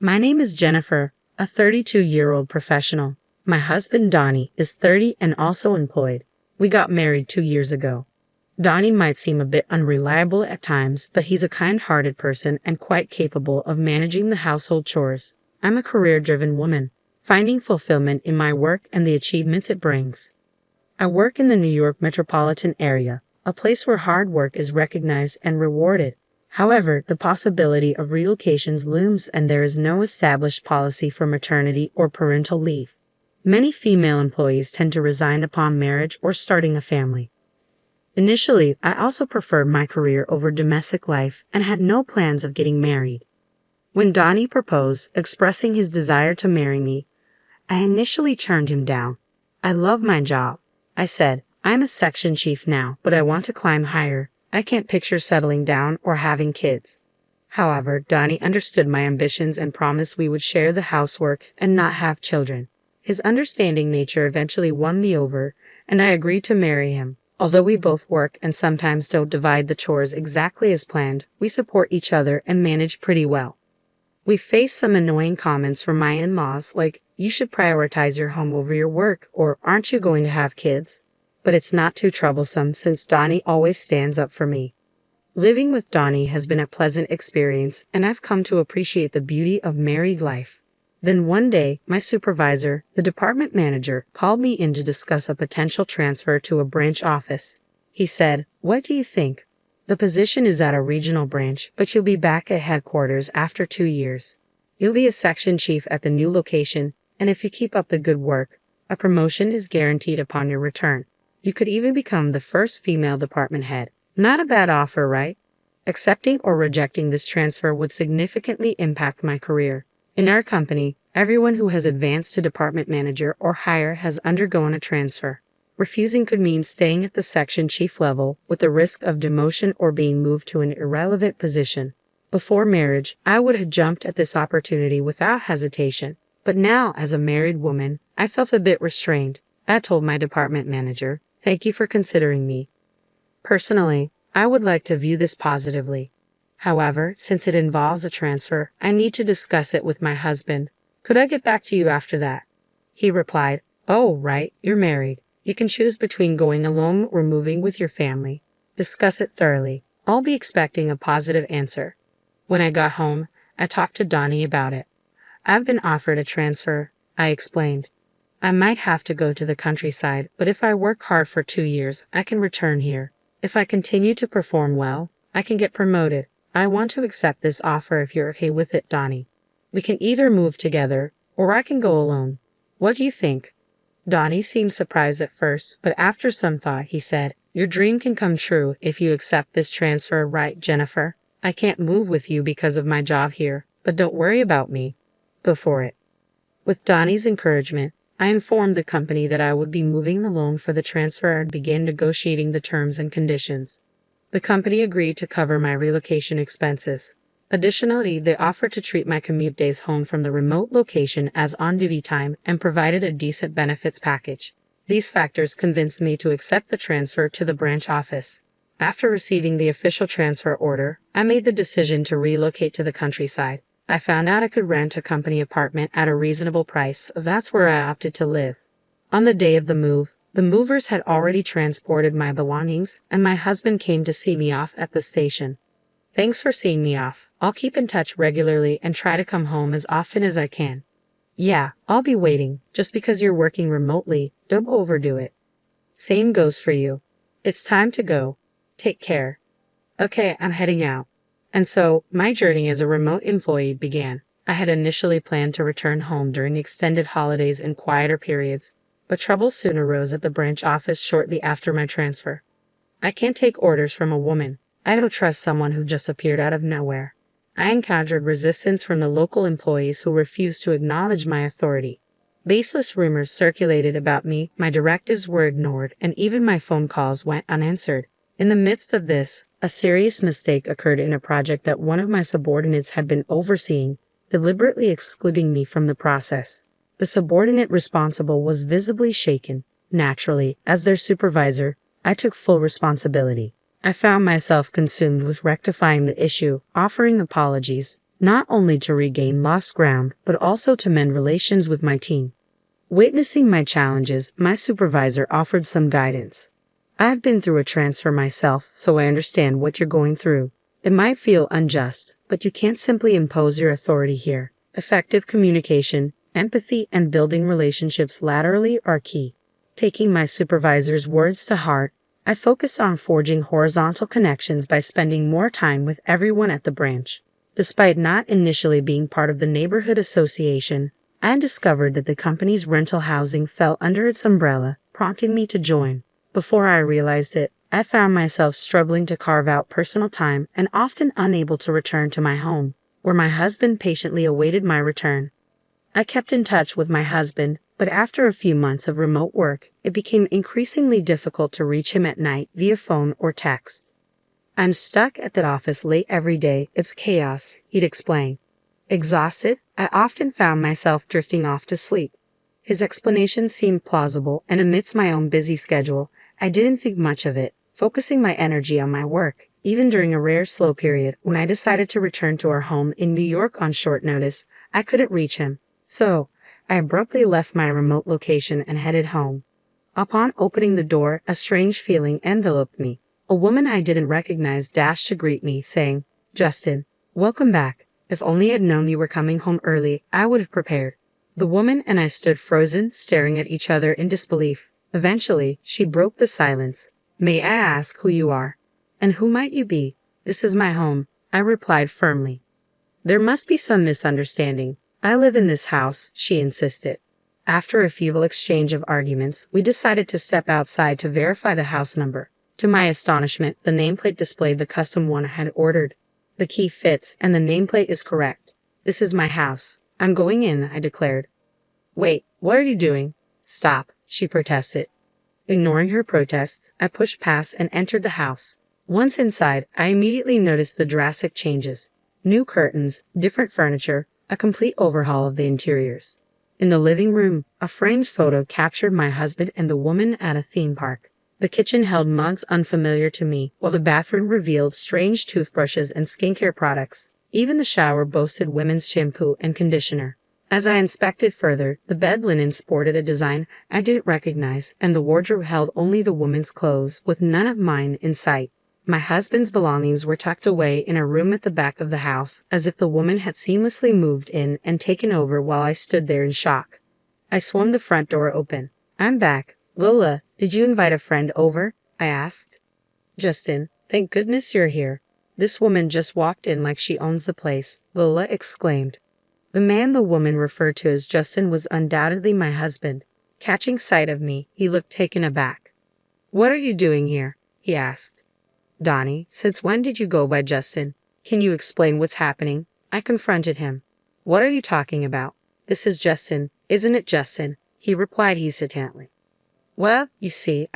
My name is Jennifer, a 32-year-old professional. My husband Donnie is 30 and also employed. We got married 2 years ago. Donnie might seem a bit unreliable at times, but he's a kind-hearted person and quite capable of managing the household chores. I'm a career-driven woman, finding fulfillment in my work and the achievements it brings. I work in the New York metropolitan area, a place where hard work is recognized and rewarded. However, the possibility of relocations looms and there is no established policy for maternity or parental leave. Many female employees tend to resign upon marriage or starting a family. Initially, I also preferred my career over domestic life and had no plans of getting married. When Donnie proposed, expressing his desire to marry me, I initially turned him down. I love my job, I said. I'm a section chief now, but I want to climb higher. I can't picture settling down or having kids. However, Donnie understood my ambitions and promised we would share the housework and not have children. His understanding nature eventually won me over, and I agreed to marry him. Although we both work and sometimes don't divide the chores exactly as planned, we support each other and manage pretty well. We face some annoying comments from my in-laws like, "You should prioritize your home over your work," or "Aren't you going to have kids?" But it's not too troublesome since Donnie always stands up for me. Living with Donnie has been a pleasant experience, and I've come to appreciate the beauty of married life. Then one day, my supervisor, the department manager, called me in to discuss a potential transfer to a branch office. He said, "What do you think? The position is at a regional branch, but you'll be back at headquarters after 2 years. You'll be a section chief at the new location, and if you keep up the good work, a promotion is guaranteed upon your return. You could even become the first female department head. Not a bad offer, right?" Accepting or rejecting this transfer would significantly impact my career. In our company, everyone who has advanced to department manager or higher has undergone a transfer. Refusing could mean staying at the section chief level with the risk of demotion or being moved to an irrelevant position. Before marriage, I would have jumped at this opportunity without hesitation. But now, as a married woman, I felt a bit restrained. I told my department manager, "Thank you for considering me. Personally, I would like to view this positively. However, since it involves a transfer, I need to discuss it with my husband. Could I get back to you after that?" He replied, "Oh, right, you're married. You can choose between going alone or moving with your family. Discuss it thoroughly. I'll be expecting a positive answer." When I got home, I talked to Donnie about it. "I've been offered a transfer," I explained. "I might have to go to the countryside, but if I work hard for 2 years, I can return here. If I continue to perform well, I can get promoted. I want to accept this offer if you're okay with it, Donnie. We can either move together, or I can go alone. What do you think?" Donnie seemed surprised at first, but after some thought, he said, "Your dream can come true if you accept this transfer, right, Jennifer? I can't move with you because of my job here, but don't worry about me. Go for it." With Donnie's encouragement, I informed the company that I would be moving alone for the transfer and began negotiating the terms and conditions. The company agreed to cover my relocation expenses. Additionally, they offered to treat my commute days home from the remote location as on-duty time and provided a decent benefits package. These factors convinced me to accept the transfer to the branch office. After receiving the official transfer order, I made the decision to relocate to the countryside. I found out I could rent a company apartment at a reasonable price, so that's where I opted to live. On the day of the move, the movers had already transported my belongings, and my husband came to see me off at the station. "Thanks for seeing me off. I'll keep in touch regularly and try to come home as often as I can." "Yeah, I'll be waiting. Just because you're working remotely, don't overdo it." "Same goes for you. It's time to go. Take care." "Okay, I'm heading out." And so, my journey as a remote employee began. I had initially planned to return home during extended holidays and quieter periods, but trouble soon arose at the branch office shortly after my transfer. I can't take orders from a woman. I don't trust someone who just appeared out of nowhere. I encountered resistance from the local employees who refused to acknowledge my authority. Baseless rumors circulated about me, my directives were ignored, and even my phone calls went unanswered. In the midst of this, a serious mistake occurred in a project that one of my subordinates had been overseeing, deliberately excluding me from the process. The subordinate responsible was visibly shaken. Naturally, as their supervisor, I took full responsibility. I found myself consumed with rectifying the issue, offering apologies, not only to regain lost ground, but also to mend relations with my team. Witnessing my challenges, my supervisor offered some guidance. I've been through a transfer myself, so I understand what you're going through. It might feel unjust, but you can't simply impose your authority here. Effective communication, empathy, and building relationships laterally are key. Taking my supervisor's words to heart, I focus on forging horizontal connections by spending more time with everyone at the branch. Despite not initially being part of the neighborhood association, I discovered that the company's rental housing fell under its umbrella, prompting me to join. Before I realized it, I found myself struggling to carve out personal time and often unable to return to my home, where my husband patiently awaited my return. I kept in touch with my husband, but after a few months of remote work, it became increasingly difficult to reach him at night via phone or text. "I'm stuck at the office late every day. It's chaos," he'd explain. Exhausted, I often found myself drifting off to sleep. His explanations seemed plausible, and amidst my own busy schedule, I didn't think much of it, focusing my energy on my work. Even during a rare slow period, when I decided to return to our home in New York on short notice, I couldn't reach him. So, I abruptly left my remote location and headed home. Upon opening the door, a strange feeling enveloped me. A woman I didn't recognize dashed to greet me, saying, "Justin, welcome back. If only I'd known you were coming home early, I would have prepared." The woman and I stood frozen, staring at each other in disbelief. Eventually, she broke the silence. "May I ask who you are? And who might you be?" "This is my home," I replied firmly. "There must be some misunderstanding. I live in this house," she insisted. After a feeble exchange of arguments, we decided to step outside to verify the house number. To my astonishment, the nameplate displayed the custom one I had ordered. "The key fits, and the nameplate is correct. This is my house. I'm going in," I declared. "Wait, what are you doing?" "Stop," she protested. Ignoring her protests, I pushed past and entered the house. Once inside, I immediately noticed the drastic changes. New curtains, different furniture, a complete overhaul of the interiors. In the living room, a framed photo captured my husband and the woman at a theme park. The kitchen held mugs unfamiliar to me, while the bathroom revealed strange toothbrushes and skincare products. Even the shower boasted women's shampoo and conditioner. As I inspected further, the bed linen sported a design I didn't recognize, and the wardrobe held only the woman's clothes, with none of mine in sight. My husband's belongings were tucked away in a room at the back of the house, as if the woman had seamlessly moved in and taken over while I stood there in shock. I swung the front door open. "I'm back. Lola, did you invite a friend over?" I asked. "Justin, thank goodness you're here. This woman just walked in like she owns the place," Lola exclaimed. The man the woman referred to as Justin was undoubtedly my husband. Catching sight of me, he looked taken aback. "What are you doing here?" he asked. "Donnie, since when did you go by Justin? Can you explain what's happening?" I confronted him. "What are you talking about? This is Justin, isn't it, Justin?" he replied hesitantly. "Well, you see,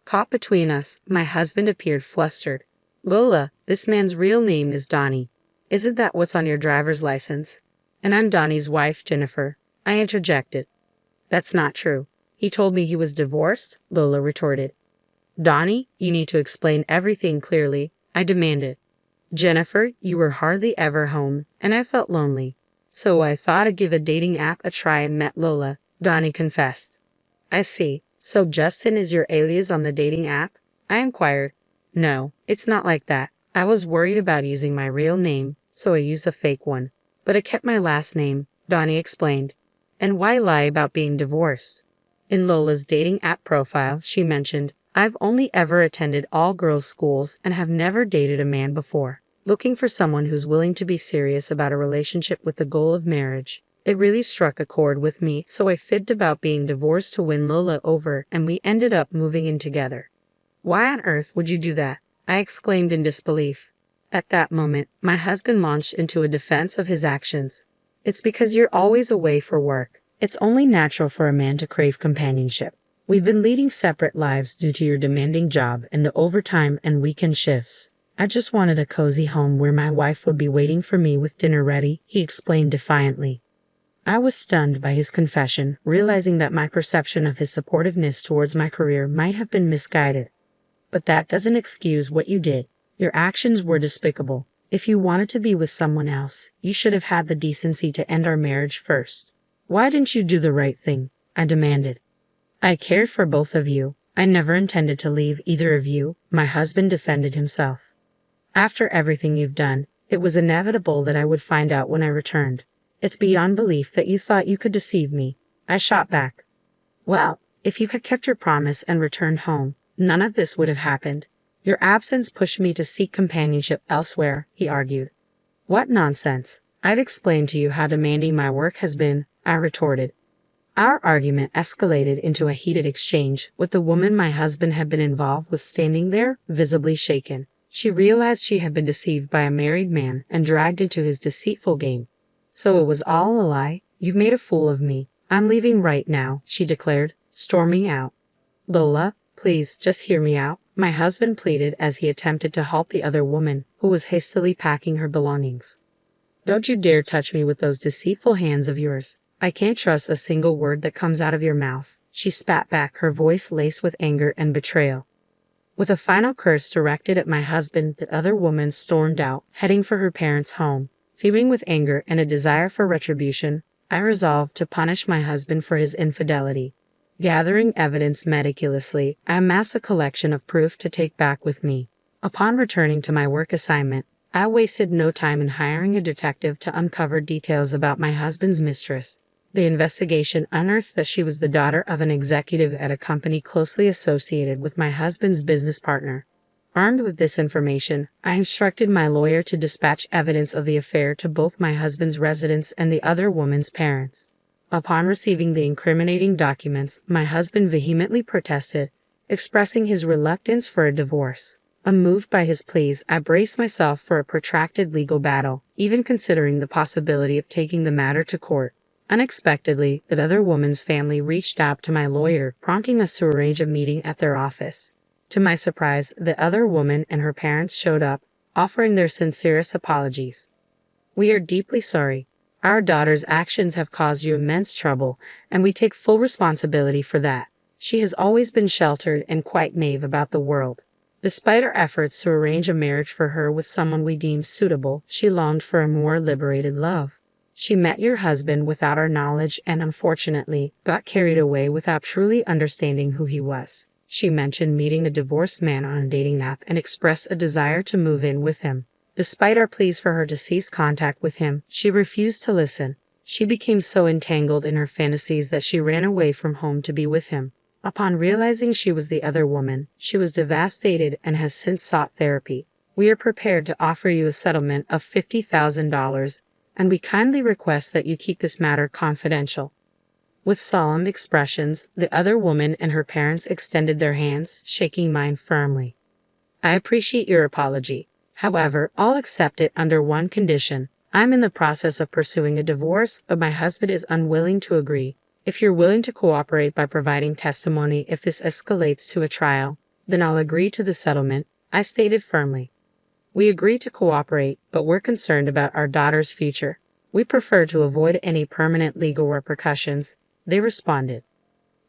caught between us, my husband appeared flustered. "Lola, this man's real name is Donnie. Isn't that what's on your driver's license? And I'm Donnie's wife, Jennifer," I interjected. "That's not true. He told me he was divorced," Lola retorted. "Donnie, you need to explain everything clearly," I demanded. "Jennifer, you were hardly ever home, and I felt lonely. So I thought I'd give a dating app a try and met Lola," Donnie confessed. "I see. So Justin is your alias on the dating app?" I inquired. "No, it's not like that. I was worried about using my real name, so I used a fake one. But I kept my last name," Donnie explained. "And why lie about being divorced?" In Lola's dating app profile, she mentioned, "I've only ever attended all-girls schools and have never dated a man before. Looking for someone who's willing to be serious about a relationship with the goal of marriage." It really struck a chord with me, so I fibbed about being divorced to win Lola over, and we ended up moving in together. "Why on earth would you do that?" I exclaimed in disbelief. At that moment, my husband launched into a defense of his actions. "It's because you're always away for work. It's only natural for a man to crave companionship. We've been leading separate lives due to your demanding job and the overtime and weekend shifts. I just wanted a cozy home where my wife would be waiting for me with dinner ready," he explained defiantly. I was stunned by his confession, realizing that my perception of his supportiveness towards my career might have been misguided. "But that doesn't excuse what you did. Your actions were despicable. If you wanted to be with someone else, you should have had the decency to end our marriage first. Why didn't you do the right thing? I demanded. I cared for both of you. I never intended to leave either of you, my husband defended himself. After everything you've done, it was inevitable that I would find out when I returned. It's beyond belief that you thought you could deceive me, I shot back. Well, if you had kept your promise and returned home, none of this would have happened. Your absence pushed me to seek companionship elsewhere, he argued. What nonsense. I've explained to you how demanding my work has been, I retorted. Our argument escalated into a heated exchange, with the woman my husband had been involved with standing there, visibly shaken. She realized she had been deceived by a married man and dragged into his deceitful game. So it was all a lie? You've made a fool of me. I'm leaving right now, she declared, storming out. Lola, please, just hear me out, my husband pleaded as he attempted to halt the other woman, who was hastily packing her belongings. Don't you dare touch me with those deceitful hands of yours. I can't trust a single word that comes out of your mouth, she spat back, her voice laced with anger and betrayal. With a final curse directed at my husband, the other woman stormed out, heading for her parents' home. Fuming with anger and a desire for retribution, I resolved to punish my husband for his infidelity. Gathering evidence meticulously, I amassed a collection of proof to take back with me. Upon returning to my work assignment, I wasted no time in hiring a detective to uncover details about my husband's mistress. The investigation unearthed that she was the daughter of an executive at a company closely associated with my husband's business partner. Armed with this information, I instructed my lawyer to dispatch evidence of the affair to both my husband's residence and the other woman's parents. Upon receiving the incriminating documents, my husband vehemently protested, expressing his reluctance for a divorce. Unmoved by his pleas, I braced myself for a protracted legal battle, even considering the possibility of taking the matter to court. Unexpectedly, the other woman's family reached out to my lawyer, prompting us to arrange a meeting at their office. To my surprise, the other woman and her parents showed up, offering their sincerest apologies. We are deeply sorry. Our daughter's actions have caused you immense trouble, and we take full responsibility for that. She has always been sheltered and quite naive about the world. Despite our efforts to arrange a marriage for her with someone we deemed suitable, she longed for a more liberated love. She met your husband without our knowledge and, unfortunately, got carried away without truly understanding who he was. She mentioned meeting a divorced man on a dating app and expressed a desire to move in with him. Despite our pleas for her to cease contact with him, she refused to listen. She became so entangled in her fantasies that she ran away from home to be with him. Upon realizing she was the other woman, she was devastated and has since sought therapy. We are prepared to offer you a settlement of $50,000, and we kindly request that you keep this matter confidential. With solemn expressions, the other woman and her parents extended their hands, shaking mine firmly. I appreciate your apology. However, I'll accept it under one condition. I'm in the process of pursuing a divorce, but my husband is unwilling to agree. If you're willing to cooperate by providing testimony if this escalates to a trial, then I'll agree to the settlement, I stated firmly. We agree to cooperate, but we're concerned about our daughter's future. We prefer to avoid any permanent legal repercussions, they responded.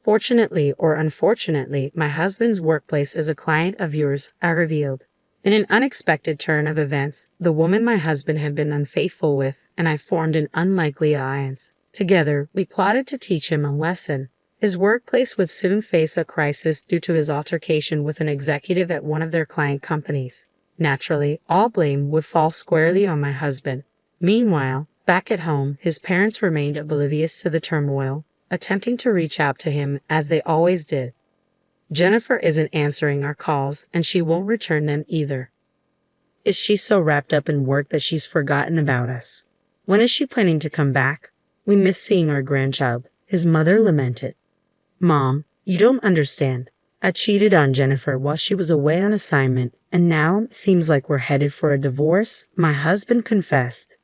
Fortunately or unfortunately, my husband's workplace is a client of yours, I revealed. In an unexpected turn of events, the woman my husband had been unfaithful with and I formed an unlikely alliance. Together, we plotted to teach him a lesson. His workplace would soon face a crisis due to his altercation with an executive at one of their client companies. Naturally, all blame would fall squarely on my husband. Meanwhile, back at home, his parents remained oblivious to the turmoil, attempting to reach out to him as they always did. Jennifer isn't answering our calls, and she won't return them either. Is she so wrapped up in work that she's forgotten about us? When is she planning to come back? We miss seeing our grandchild, his mother lamented. Mom, you don't understand. I cheated on Jennifer while she was away on assignment, and now it seems like we're headed for a divorce, my husband confessed.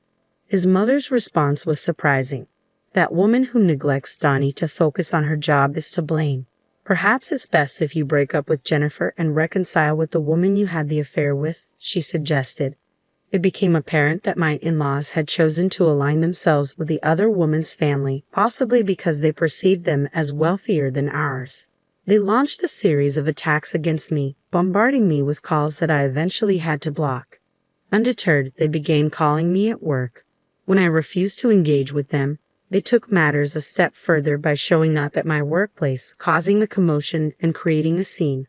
His mother's response was surprising. That woman who neglects Donnie to focus on her job is to blame. Perhaps it's best if you break up with Jennifer and reconcile with the woman you had the affair with, she suggested. It became apparent that my in-laws had chosen to align themselves with the other woman's family, possibly because they perceived them as wealthier than ours. They launched a series of attacks against me, bombarding me with calls that I eventually had to block. Undeterred, they began calling me at work. When I refused to engage with them, they took matters a step further by showing up at my workplace, causing the commotion and creating a scene.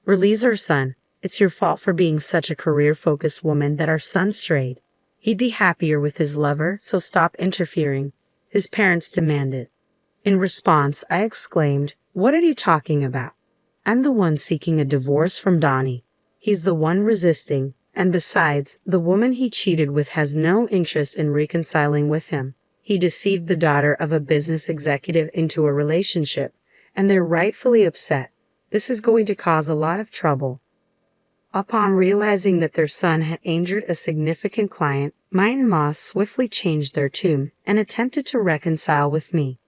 "Release our son. It's your fault for being such a career-focused woman that our son strayed. He'd be happier with his lover, so stop interfering," his parents demanded. In response, I exclaimed, "What are you talking about? I'm the one seeking a divorce from Donnie. He's the one resisting, and besides, the woman he cheated with has no interest in reconciling with him. He deceived the daughter of a business executive into a relationship, and they're rightfully upset. This is going to cause a lot of trouble." Upon realizing that their son had injured a significant client, my in-laws swiftly changed their tune and attempted to reconcile with me.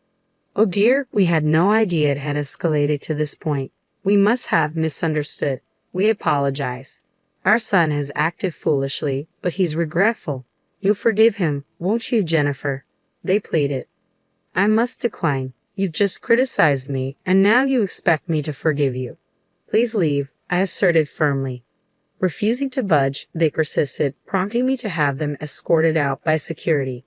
"Oh dear, we had no idea it had escalated to this point. We must have misunderstood. We apologize. Our son has acted foolishly, but he's regretful. You'll forgive him, won't you, Jennifer?" they pleaded. "I must decline. You've just criticized me, and now you expect me to forgive you. Please leave," I asserted firmly. Refusing to budge, they persisted, prompting me to have them escorted out by security.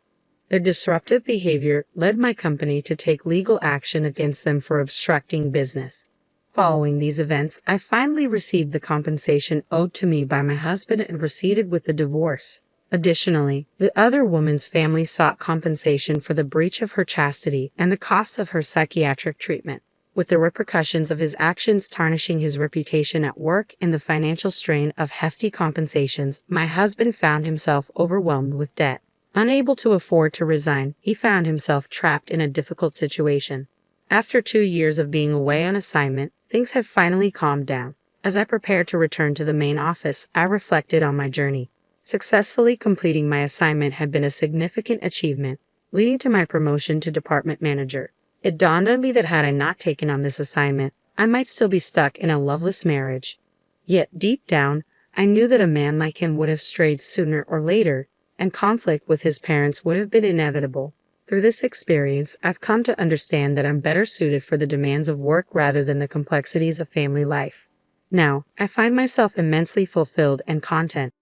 Their disruptive behavior led my company to take legal action against them for obstructing business. Following these events, I finally received the compensation owed to me by my husband and proceeded with the divorce. Additionally, the other woman's family sought compensation for the breach of her chastity and the costs of her psychiatric treatment, with the repercussions of his actions tarnishing his reputation at work and the financial strain of hefty compensations. My husband found himself overwhelmed with debt. Unable to afford to resign, he found himself trapped in a difficult situation. After 2 years of being away on assignment, things had finally calmed down. As I prepared to return to the main office, I reflected on my journey. Successfully completing my assignment had been a significant achievement, leading to my promotion to department manager. It dawned on me that had I not taken on this assignment, I might still be stuck in a loveless marriage. Yet deep down, I knew that a man like him would have strayed sooner or later, and conflict with his parents would have been inevitable. Through this experience, I've come to understand that I'm better suited for the demands of work rather than the complexities of family life. Now, I find myself immensely fulfilled and content.